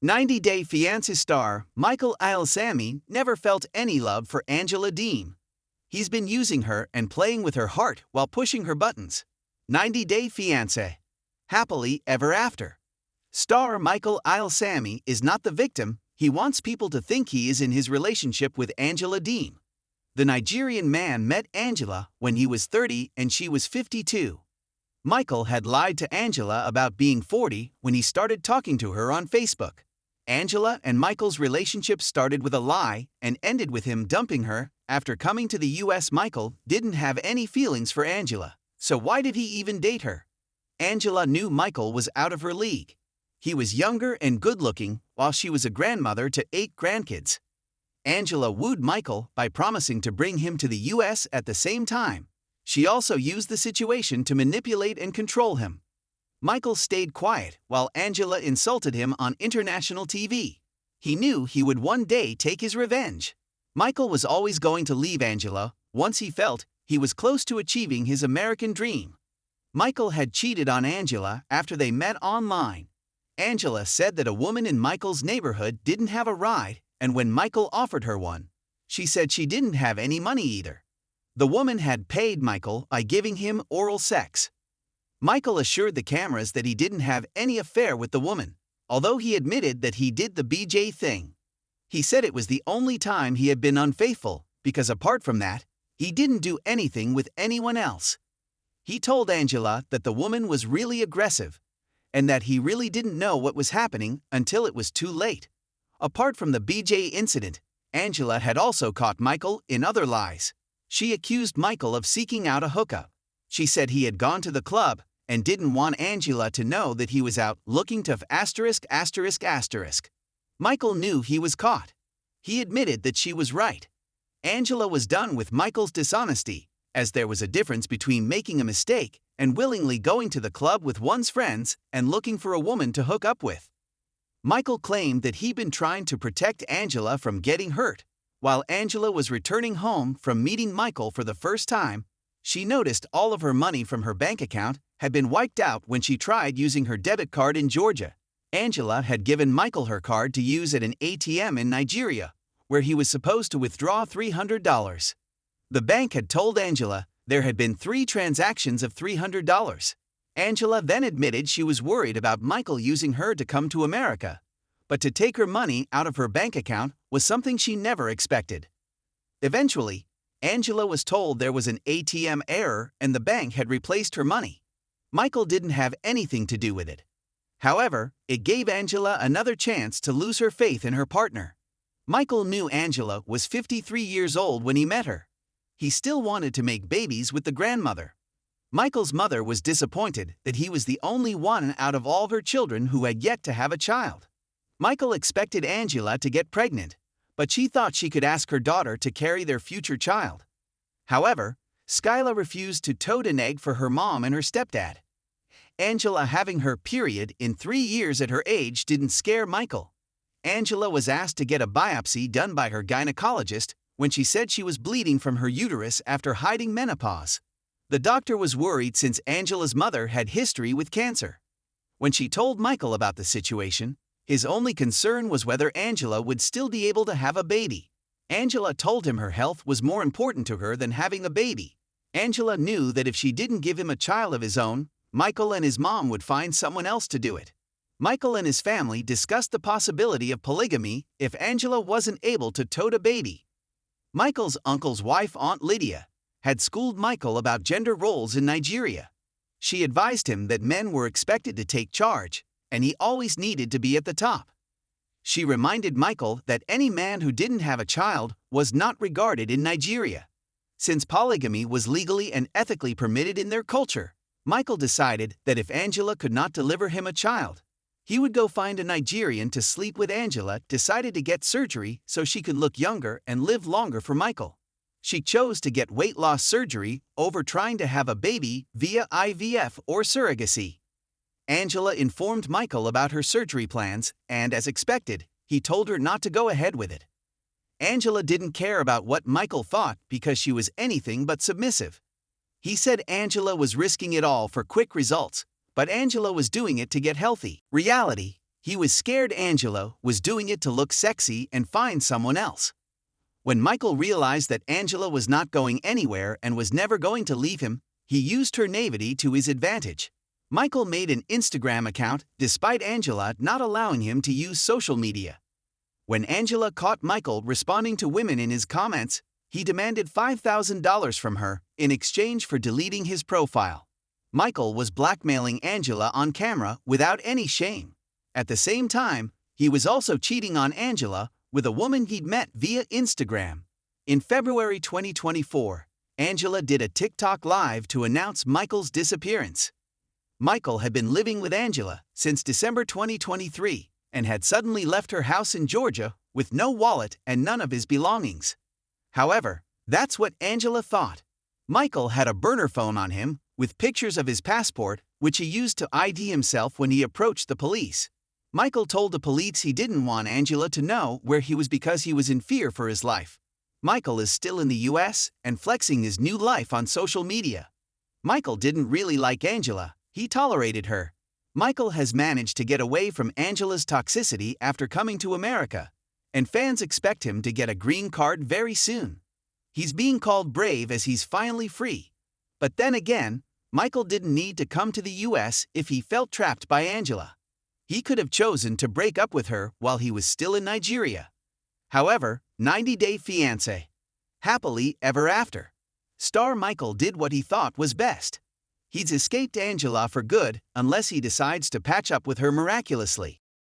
90-Day Fiance star Michael Ilsami never felt any love for Angela Deem. He's been using her and playing with her heart while pushing her buttons. 90-Day Fiance. Happily ever after. Star Michael Ilsami is not the victim. He wants people to think he is in his relationship with Angela Deem. The Nigerian man met Angela when he was 30 and she was 52. Michael had lied to Angela about being 40 when he started talking to her on Facebook. Angela and Michael's relationship started with a lie and ended with him dumping her. After coming to the US, Michael didn't have any feelings for Angela, so why did he even date her? Angela knew Michael was out of her league. He was younger and good-looking, while she was a grandmother to 8 grandkids. Angela wooed Michael by promising to bring him to the US at the same time. She also used the situation to manipulate and control him. Michael stayed quiet while Angela insulted him on international TV. He knew he would one day take his revenge. Michael was always going to leave Angela once he felt he was close to achieving his American dream. Michael had cheated on Angela after they met online. Angela said that a woman in Michael's neighborhood didn't have a ride, and when Michael offered her one, she said she didn't have any money either. The woman had paid Michael by giving him oral sex. Michael assured the cameras that he didn't have any affair with the woman, although he admitted that he did the BJ thing. He said it was the only time he had been unfaithful, because apart from that, he didn't do anything with anyone else. He told Angela that the woman was really aggressive, and that he really didn't know what was happening until it was too late. Apart from the BJ incident, Angela had also caught Michael in other lies. She accused Michael of seeking out a hookup. She said he had gone to the club and didn't want Angela to know that he was out looking to *****. Michael knew he was caught. He admitted that she was right. Angela was done with Michael's dishonesty, as there was a difference between making a mistake and willingly going to the club with one's friends and looking for a woman to hook up with. Michael claimed that he'd been trying to protect Angela from getting hurt. While Angela was returning home from meeting Michael for the first time, she noticed all of her money from her bank account had been wiped out when she tried using her debit card in Georgia. Angela had given Michael her card to use at an ATM in Nigeria, where he was supposed to withdraw $300. The bank had told Angela there had been 3 transactions of $300. Angela then admitted she was worried about Michael using her to come to America, but to take her money out of her bank account was something she never expected. Eventually, Angela was told there was an ATM error and the bank had replaced her money. Michael didn't have anything to do with it. However, it gave Angela another chance to lose her faith in her partner. Michael knew Angela was 53 years old when he met her. He still wanted to make babies with the grandmother. Michael's mother was disappointed that he was the only one out of all her children who had yet to have a child. Michael expected Angela to get pregnant, but she thought she could ask her daughter to carry their future child. However, Skyla refused to tote an egg for her mom and her stepdad. Angela having her period in 3 years at her age didn't scare Michael. Angela was asked to get a biopsy done by her gynecologist when she said she was bleeding from her uterus after hiding menopause. The doctor was worried since Angela's mother had history with cancer. When she told Michael about the situation, his only concern was whether Angela would still be able to have a baby. Angela told him her health was more important to her than having a baby. Angela knew that if she didn't give him a child of his own, Michael and his mom would find someone else to do it. Michael and his family discussed the possibility of polygamy if Angela wasn't able to tote a baby. Michael's uncle's wife, Aunt Lydia, had schooled Michael about gender roles in Nigeria. She advised him that men were expected to take charge, and he always needed to be at the top. She reminded Michael that any man who didn't have a child was not regarded in Nigeria. Since polygamy was legally and ethically permitted in their culture, Michael decided that if Angela could not deliver him a child, he would go find a Nigerian to sleep with. Angela decided to get surgery so she could look younger and live longer for Michael. She chose to get weight loss surgery over trying to have a baby via IVF or surrogacy. Angela informed Michael about her surgery plans, and as expected, he told her not to go ahead with it. Angela didn't care about what Michael thought because she was anything but submissive. He said Angela was risking it all for quick results, but Angela was doing it to get healthy. Reality: He was scared Angela was doing it to look sexy and find someone else. When Michael realized that Angela was not going anywhere and was never going to leave him, he used her naivety to his advantage. Michael made an Instagram account despite Angela not allowing him to use social media. When Angela caught Michael responding to women in his comments, he demanded $5,000 from her in exchange for deleting his profile. Michael was blackmailing Angela on camera without any shame. At the same time, he was also cheating on Angela with a woman he'd met via Instagram. In February 2024, Angela did a TikTok live to announce Michael's disappearance. Michael had been living with Angela since December 2023 and had suddenly left her house in Georgia with no wallet and none of his belongings. However, that's what Angela thought. Michael had a burner phone on him with pictures of his passport, which he used to ID himself when he approached the police. Michael told the police he didn't want Angela to know where he was because he was in fear for his life. Michael is still in the US and flexing his new life on social media. Michael didn't really like Angela, he tolerated her. Michael has managed to get away from Angela's toxicity after coming to America, and fans expect him to get a green card very soon. He's being called brave as he's finally free. But then again, Michael didn't need to come to the US if he felt trapped by Angela. He could have chosen to break up with her while he was still in Nigeria. However, 90 Day Fiance. Happily ever after. Star Michael did what he thought was best. He's escaped Angela for good unless he decides to patch up with her miraculously.